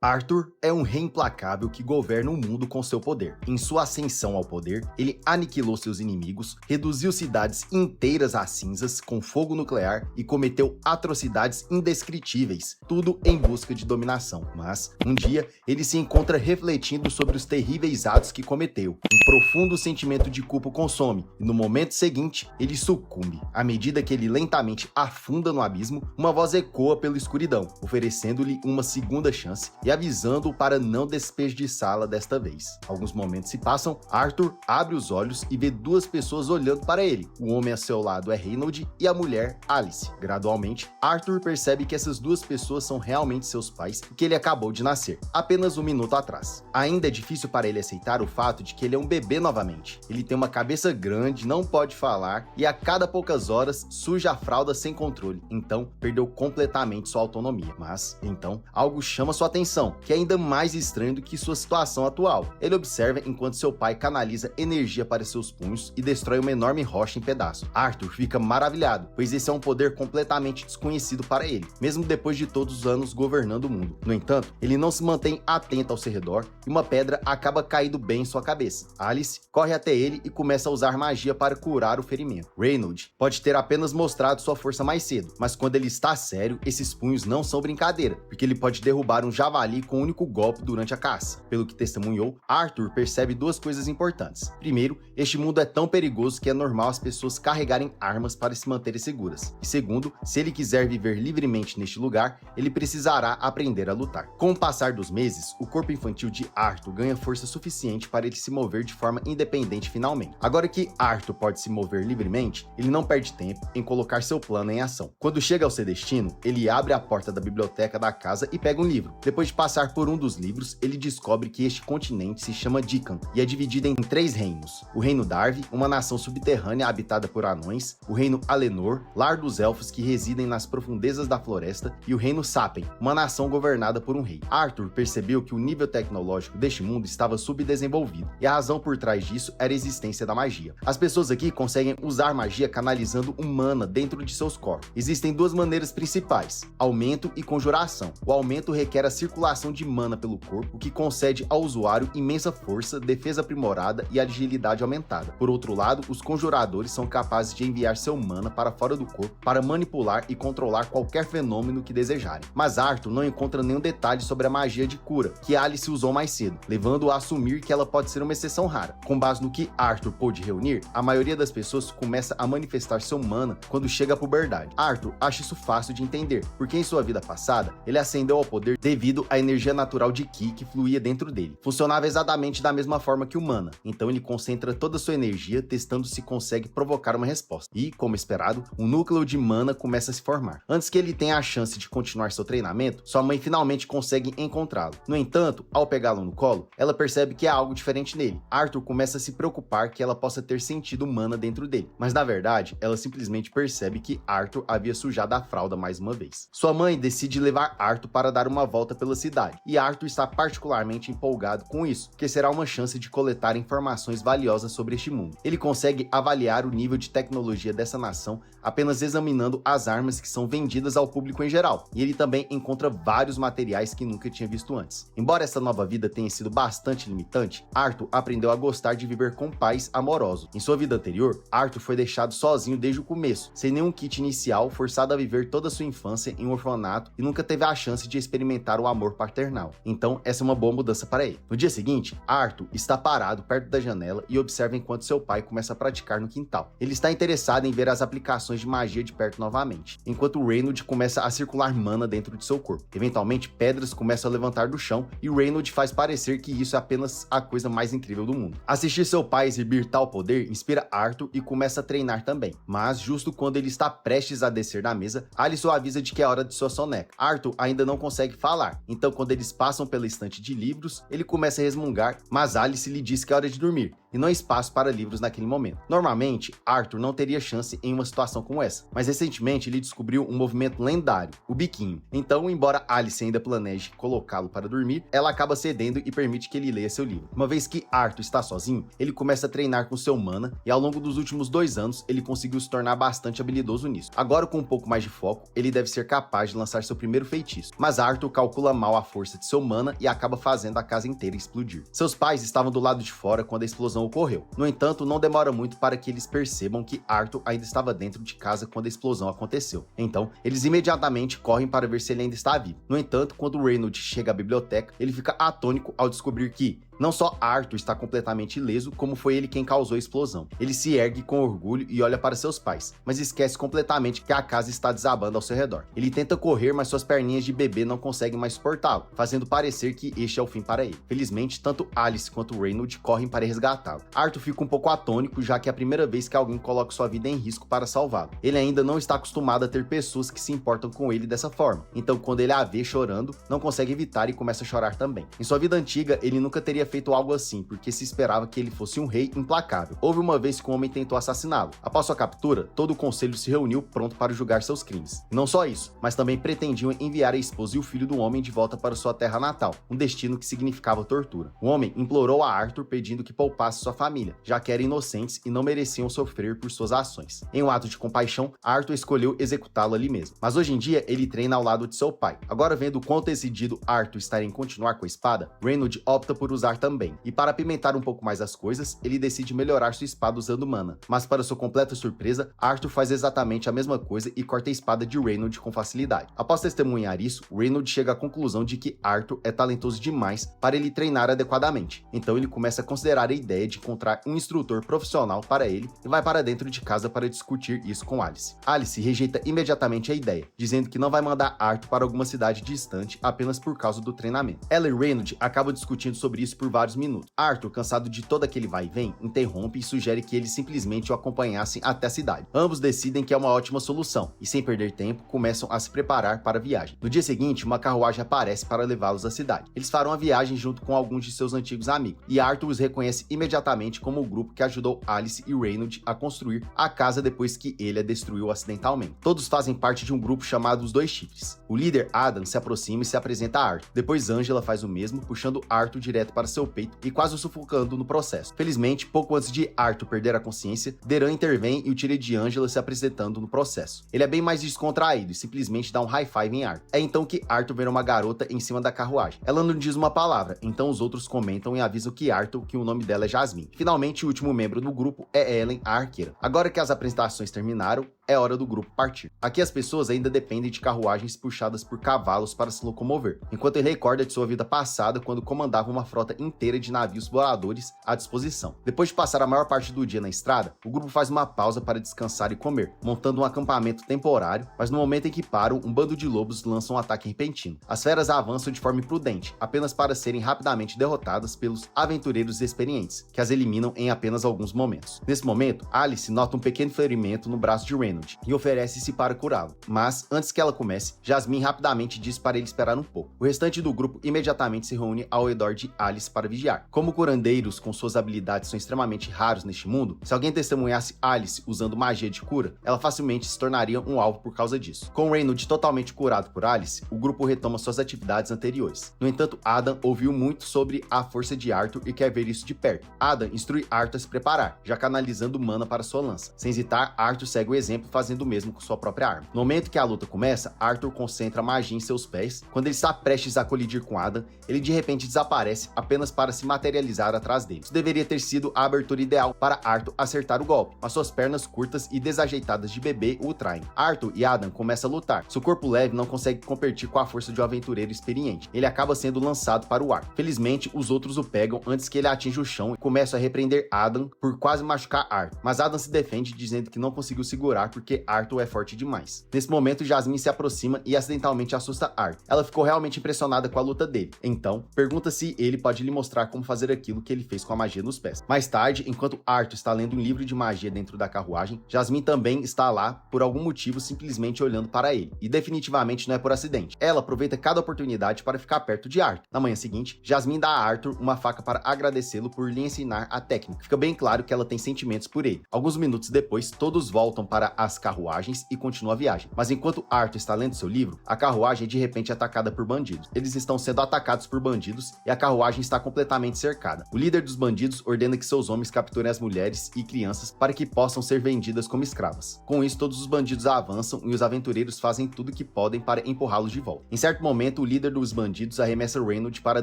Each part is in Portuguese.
Arthur é um rei implacável que governa o mundo com seu poder. Em sua ascensão ao poder, ele aniquilou seus inimigos, reduziu cidades inteiras a cinzas com fogo nuclear e cometeu atrocidades indescritíveis, tudo em busca de dominação. Mas, um dia, ele se encontra refletindo sobre os terríveis atos que cometeu. Um profundo sentimento de culpa o consome, e no momento seguinte, ele sucumbe. À medida que ele lentamente afunda no abismo, uma voz ecoa pela escuridão, oferecendo-lhe uma segunda chance e avisando-o para não desperdiçá-la desta vez. Alguns momentos se passam, Arthur abre os olhos e vê duas pessoas olhando para ele. O homem a seu lado é Reynold e a mulher, Alice. Gradualmente, Arthur percebe que essas duas pessoas são realmente seus pais e que ele acabou de nascer, apenas um minuto atrás. Ainda é difícil para ele aceitar o fato de que ele é um bebê novamente. Ele tem uma cabeça grande, não pode falar e a cada poucas horas suja a fralda sem controle. Então, perdeu completamente sua autonomia. Mas, então, algo chama sua atenção, que é ainda mais estranho do que sua situação atual. Ele observa enquanto seu pai canaliza energia para seus punhos e destrói uma enorme rocha em pedaços. Arthur fica maravilhado, pois esse é um poder completamente desconhecido para ele, mesmo depois de todos os anos governando o mundo. No entanto, ele não se mantém atento ao seu redor e uma pedra acaba caindo bem em sua cabeça. Alice corre até ele e começa a usar magia para curar o ferimento. Reynold pode ter apenas mostrado sua força mais cedo, mas quando ele está sério, esses punhos não são brincadeira, porque ele pode derrubar um javali com um único golpe durante a caça. Pelo que testemunhou, Arthur percebe duas coisas importantes. Primeiro, este mundo é tão perigoso que é normal as pessoas carregarem armas para se manterem seguras. E segundo, se ele quiser viver livremente neste lugar, ele precisará aprender a lutar. Com o passar dos meses, o corpo infantil de Arthur ganha força suficiente para ele se mover de forma independente finalmente. Agora que Arthur pode se mover livremente, ele não perde tempo em colocar seu plano em ação. Quando chega ao seu destino, ele abre a porta da biblioteca da casa e pega um livro. Depois de passar por um dos livros, ele descobre que este continente se chama Dikan e é dividido em 3 reinos. O reino Darvi, uma nação subterrânea habitada por anões, o reino Alenor, lar dos elfos que residem nas profundezas da floresta, e o reino Sapen, uma nação governada por um rei. Arthur percebeu que o nível tecnológico deste mundo estava subdesenvolvido, e a razão por trás disso era a existência da magia. As pessoas aqui conseguem usar magia canalizando mana dentro de seus corpos. Existem duas maneiras principais: aumento e conjuração. O aumento requer a circulação de mana pelo corpo, o que concede ao usuário imensa força, defesa aprimorada e agilidade aumentada. Por outro lado, os conjuradores são capazes de enviar seu mana para fora do corpo para manipular e controlar qualquer fenômeno que desejarem. Mas Arthur não encontra nenhum detalhe sobre a magia de cura, que Alice usou mais cedo, levando-o a assumir que ela pode ser uma exceção rara. Com base no que Arthur pôde reunir, a maioria das pessoas começa a manifestar seu mana quando chega à puberdade. Arthur acha isso fácil de entender, porque em sua vida passada, ele ascendeu ao poder devido à energia natural de Ki que fluía dentro dele. Funcionava exatamente da mesma forma que o mana, então ele concentra toda a sua energia testando se consegue provocar uma resposta. E, como esperado, um núcleo de mana começa a se formar. Antes que ele tenha a chance de continuar seu treinamento, sua mãe finalmente consegue encontrá-lo. No entanto, ao pegá-lo no colo, ela percebe que há algo diferente nele. Arthur começa a se preocupar que ela possa ter sentido mana dentro dele, mas na verdade, ela simplesmente percebe que Arthur havia sujado a fralda mais uma vez. Sua mãe decide levar Arthur para dar uma volta pela cidade, e Arthur está particularmente empolgado com isso, que será uma chance de coletar informações valiosas sobre este mundo. Ele consegue avaliar o nível de tecnologia dessa nação apenas examinando as armas que são vendidas ao público em geral, e ele também encontra vários materiais que nunca tinha visto antes. Embora essa nova vida tenha sido bastante limitante, Arthur aprendeu a gostar de viver com pais amorosos. Em sua vida anterior, Arthur foi deixado sozinho desde o começo, sem nenhum kit inicial, forçado a viver toda a sua infância em um orfanato e nunca teve a chance de experimentar o amor paternal. Então, essa é uma boa mudança para ele. No dia seguinte, Arthur está parado perto da janela e observa enquanto seu pai começa a praticar no quintal. Ele está interessado em ver as aplicações de magia de perto novamente, enquanto Reynold começa a circular mana dentro de seu corpo. Eventualmente, pedras começam a levantar do chão e Reynold faz parecer que isso é apenas a coisa mais incrível do mundo. Assistir seu pai exibir tal poder inspira Arthur e começa a treinar também. Mas, justo quando ele está prestes a descer da mesa, Alice o avisa de que é hora de sua soneca. Arthur ainda não consegue falar, então quando eles passam pela estante de livros, ele começa a resmungar, mas Alice lhe diz que é hora de dormir. e não espaço para livros naquele momento. Normalmente, Arthur não teria chance em uma situação como essa, mas recentemente ele descobriu um movimento lendário, o biquinho. Então, embora Alice ainda planeje colocá-lo para dormir, ela acaba cedendo e permite que ele leia seu livro. Uma vez que Arthur está sozinho, ele começa a treinar com seu mana e ao longo dos últimos 2 anos ele conseguiu se tornar bastante habilidoso nisso. Agora, com um pouco mais de foco, ele deve ser capaz de lançar seu primeiro feitiço, mas Arthur calcula mal a força de seu mana e acaba fazendo a casa inteira explodir. Seus pais estavam do lado de fora quando a explosão ocorreu. No entanto, não demora muito para que eles percebam que Arthur ainda estava dentro de casa quando a explosão aconteceu. Então, eles imediatamente correm para ver se ele ainda está vivo. No entanto, quando Reynold chega à biblioteca, ele fica atônico ao descobrir que não só Arthur está completamente ileso, como foi ele quem causou a explosão. Ele se ergue com orgulho e olha para seus pais, mas esquece completamente que a casa está desabando ao seu redor. Ele tenta correr, mas suas perninhas de bebê não conseguem mais suportá-lo, fazendo parecer que este é o fim para ele. Felizmente, tanto Alice quanto Reynold correm para resgatá-lo. Arthur fica um pouco atônico, já que é a primeira vez que alguém coloca sua vida em risco para salvá-lo. Ele ainda não está acostumado a ter pessoas que se importam com ele dessa forma, então quando ele a vê chorando, não consegue evitar e começa a chorar também. Em sua vida antiga, ele nunca teria feito algo assim, porque se esperava que ele fosse um rei implacável. Houve uma vez que um homem tentou assassiná-lo. Após sua captura, todo o conselho se reuniu pronto para julgar seus crimes. E não só isso, mas também pretendiam enviar a esposa e o filho do homem de volta para sua terra natal, um destino que significava tortura. O homem implorou a Arthur pedindo que poupasse sua família, já que eram inocentes e não mereciam sofrer por suas ações. Em um ato de compaixão, Arthur escolheu executá-lo ali mesmo. Mas hoje em dia, ele treina ao lado de seu pai. Agora, vendo o quão decidido Arthur está em continuar com a espada, Reynold opta por usar também. E para apimentar um pouco mais as coisas, ele decide melhorar sua espada usando mana. Mas para sua completa surpresa, Arthur faz exatamente a mesma coisa e corta a espada de Reynold com facilidade. Após testemunhar isso, Reynold chega à conclusão de que Arthur é talentoso demais para ele treinar adequadamente. Então ele começa a considerar a ideia de encontrar um instrutor profissional para ele e vai para dentro de casa para discutir isso com Alice. Alice rejeita imediatamente a ideia, dizendo que não vai mandar Arthur para alguma cidade distante apenas por causa do treinamento. Ela e Reynold acabam discutindo sobre isso por vários minutos. Arthur, cansado de todo aquele vai e vem, interrompe e sugere que eles simplesmente o acompanhassem até a cidade. Ambos decidem que é uma ótima solução e, sem perder tempo, começam a se preparar para a viagem. No dia seguinte, uma carruagem aparece para levá-los à cidade. Eles farão a viagem junto com alguns de seus antigos amigos, e Arthur os reconhece imediatamente como o grupo que ajudou Alice e Reynold a construir a casa depois que ele a destruiu acidentalmente. Todos fazem parte de um grupo chamado Os Dois Chifres. O líder, Adam, se aproxima e se apresenta a Arthur. Depois Angela faz o mesmo, puxando Arthur direto para seu peito e quase o sufocando no processo. Felizmente, pouco antes de Arthur perder a consciência, Deran intervém e o tira de Angela se apresentando no processo. Ele é bem mais descontraído e simplesmente dá um high five em Arthur. É então que Arthur vê uma garota em cima da carruagem. Ela não diz uma palavra, então os outros comentam e avisam que Arthur que o nome dela é Jasmine. Finalmente, o último membro do grupo é Ellen, a arqueira. Agora que as apresentações terminaram, é hora do grupo partir. Aqui as pessoas ainda dependem de carruagens puxadas por cavalos para se locomover, enquanto ele recorda de sua vida passada quando comandava uma frota inteira de navios voadores à disposição. Depois de passar a maior parte do dia na estrada, o grupo faz uma pausa para descansar e comer, montando um acampamento temporário, mas no momento em que param, um bando de lobos lança um ataque repentino. As feras avançam de forma imprudente, apenas para serem rapidamente derrotadas pelos aventureiros experientes, que as eliminam em apenas alguns momentos. Nesse momento, Alice nota um pequeno ferimento no braço de Reynold e oferece-se para curá-lo. Mas, antes que ela comece, Jasmine rapidamente diz para ele esperar um pouco. O restante do grupo imediatamente se reúne ao redor de Alice para vigiar. Como curandeiros com suas habilidades são extremamente raros neste mundo, se alguém testemunhasse Alice usando magia de cura, ela facilmente se tornaria um alvo por causa disso. Com Reynold totalmente curado por Alice, o grupo retoma suas atividades anteriores. No entanto, Adam ouviu muito sobre a força de Arthur e quer ver isso de perto. Adam instrui Arthur a se preparar, já canalizando mana para sua lança. Sem hesitar, Arthur segue o exemplo fazendo o mesmo com sua própria arma. No momento que a luta começa, Arthur concentra magia em seus pés. Quando ele está prestes a colidir com Adam, ele de repente desaparece apenas para se materializar atrás dele. Isso deveria ter sido a abertura ideal para Arthur acertar o golpe, mas suas pernas curtas e desajeitadas de bebê o traem. Arthur e Adam começam a lutar. Seu corpo leve não consegue competir com a força de um aventureiro experiente. Ele acaba sendo lançado para o ar. Felizmente, os outros o pegam antes que ele atinja o chão e começam a repreender Adam por quase machucar Arthur. Mas Adam se defende dizendo que não conseguiu segurar porque Arthur é forte demais. Nesse momento, Jasmine se aproxima e acidentalmente assusta Arthur. Ela ficou realmente impressionada com a luta dele, então pergunta se ele pode lhe mostrar como fazer aquilo que ele fez com a magia nos pés. Mais tarde, enquanto Arthur está lendo um livro de magia dentro da carruagem, Jasmine também está lá, por algum motivo, simplesmente olhando para ele, e definitivamente não é por acidente. Ela aproveita cada oportunidade para ficar perto de Arthur. Na manhã seguinte, Jasmine dá a Arthur uma faca para agradecê-lo por lhe ensinar a técnica. Fica bem claro que ela tem sentimentos por ele. Alguns minutos depois, todos voltam para as carruagens e continuam a viagem. Mas enquanto Arthur está lendo seu livro, a carruagem é de repente atacada por bandidos. Eles estão sendo atacados por bandidos e a carruagem está completamente cercada. O líder dos bandidos ordena que seus homens capturem as mulheres e crianças para que possam ser vendidas como escravas. Com isso, todos os bandidos avançam e os aventureiros fazem tudo o que podem para empurrá-los de volta. Em certo momento, o líder dos bandidos arremessa Reynolds para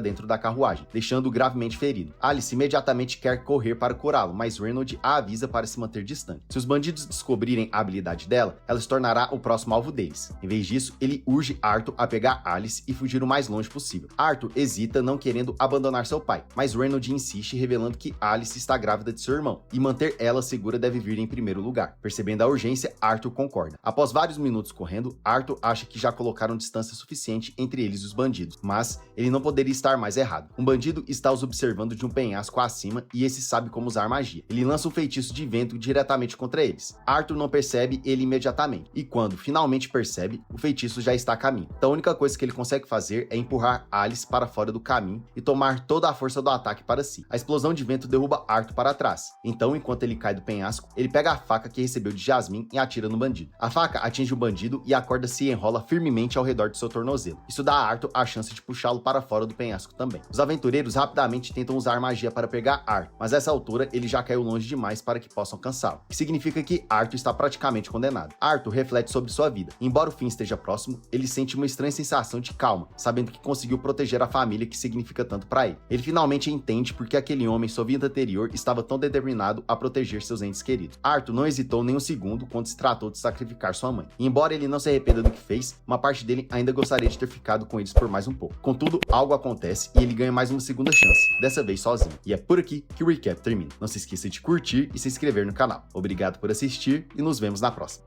dentro da carruagem, deixando-o gravemente ferido. Alice imediatamente quer correr para curá-lo, mas Reynolds a avisa para se manter distante. Se os bandidos descobrirem a habilidade dela, ela se tornará o próximo alvo deles. Em vez disso, ele urge Arthur a pegar Alice e fugir o mais longe possível. Arthur hesita, não querendo abandonar seu pai, mas Reynolds insiste, revelando que Alice está grávida de seu irmão, e manter ela segura deve vir em primeiro lugar. Percebendo a urgência, Arthur concorda. Após vários minutos correndo, Arthur acha que já colocaram distância suficiente entre eles e os bandidos, mas ele não poderia estar mais errado. Um bandido está os observando de um penhasco acima e esse sabe como usar magia. Ele lança um feitiço de vento diretamente contra eles. Arthur não percebe ele imediatamente, e quando finalmente percebe, o feitiço já está a caminho. Então a única coisa que ele consegue fazer é empurrar Alice para fora do caminho e tomar toda a força do ataque para si. A explosão de vento derruba Arthur para trás. Então, enquanto ele cai do penhasco, ele pega a faca que recebeu de Jasmine e atira no bandido. A faca atinge o bandido e a corda se enrola firmemente ao redor de seu tornozelo. Isso dá a Arthur a chance de puxá-lo para fora do penhasco também. Os aventureiros rapidamente tentam usar magia para pegar Arthur, mas a essa altura ele já caiu longe demais para que possam alcançá-lo, o que significa que Arthur está praticamente condenado. Arthur reflete sobre sua vida. Embora o fim esteja próximo, ele sente uma estranha sensação de calma, sabendo que conseguiu proteger a família que significa tanto para ele. Ele finalmente entende porque aquele homem, sua vida anterior, estava tão determinado a proteger seus entes queridos. Arthur não hesitou nem um segundo quando se tratou de sacrificar sua mãe. E embora ele não se arrependa do que fez, uma parte dele ainda gostaria de ter ficado com eles por mais um pouco. Contudo, algo acontece e ele ganha mais uma segunda chance, dessa vez sozinho. E é por aqui que o recap termina. Não se esqueça de curtir e se inscrever no canal. Obrigado por assistir e nos vemos na próxima.